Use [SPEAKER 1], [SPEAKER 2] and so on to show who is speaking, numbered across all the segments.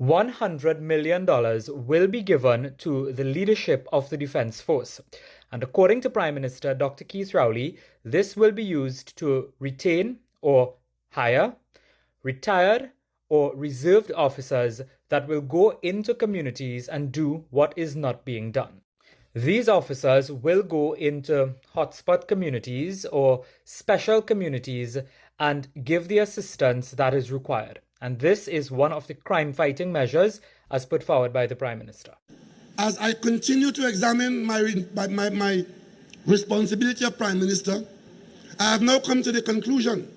[SPEAKER 1] $100 million will be given to the leadership of the Defence Force. And according to Prime Minister Dr. Keith Rowley, this will be used to retain or hire retired or reserved officers that will go into communities and do what is not being done. These officers will go into hotspot communities or special communities and give the assistance that is required. And this is one of the crime-fighting measures as put forward by the Prime Minister.
[SPEAKER 2] As I continue to examine my responsibility of Prime Minister, I have now come to the conclusion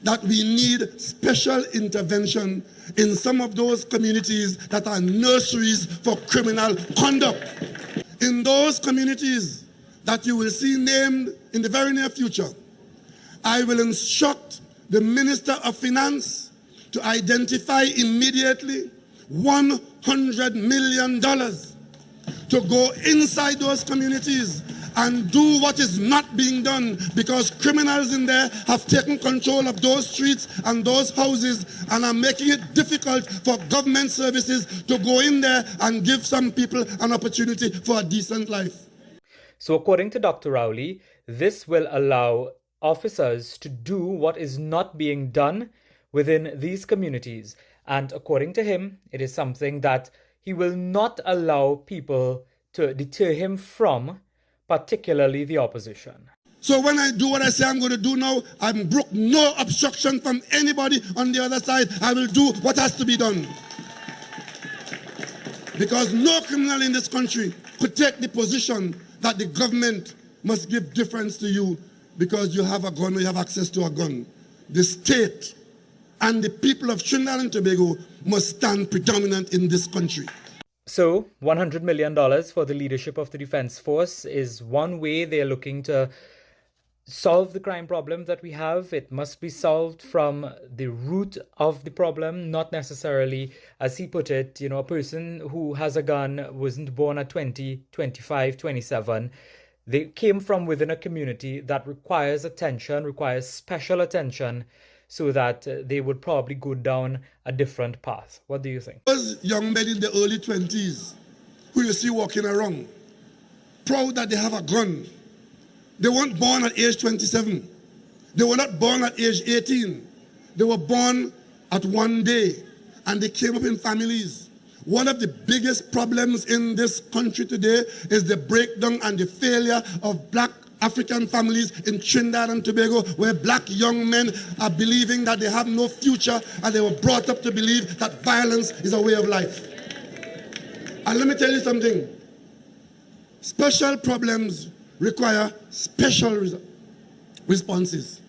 [SPEAKER 2] that we need special intervention in some of those communities that are nurseries for criminal conduct. In those communities that you will see named in the very near future, I will instruct the Minister of Finance to identify immediately $100 million to go inside those communities and do what is not being done, because criminals in there have taken control of those streets and those houses and are making it difficult for government services to go in there and give some people an opportunity for a decent life.
[SPEAKER 1] So according to Dr. Rowley, this will allow officers to do what is not being done within these communities. And according to him, it is something that he will not allow people to deter him from, particularly the opposition.
[SPEAKER 2] So when I do what I say I'm going to do now, I'm brook no obstruction from anybody on the other side. I will do what has to be done. Because no criminal in this country could take the position that the government must give deference to you because you have a gun or you have access to a gun. The state and the people of Trinidad and Tobago must stand predominant in this country.
[SPEAKER 1] So $100 million for the leadership of the Defence Force is one way they're looking to solve the crime problem that we have. It must be solved from the root of the problem, not necessarily, as he put it, a person who has a gun wasn't born at 20, 25, 27. They came from within a community that requires attention, requires special attention, so that they would probably go down a different path. What do you think?
[SPEAKER 2] Those young men in the early 20s who you see walking around, proud that they have a gun. They weren't born at age 27. They were not born at age 18. They were born at one day, and they came up in families. One of the biggest problems in this country today is the breakdown and the failure of black African families in Trinidad and Tobago, where black young men are believing that they have no future, and they were brought up to believe that violence is a way of life. And let me tell you something. Special problems require special responses.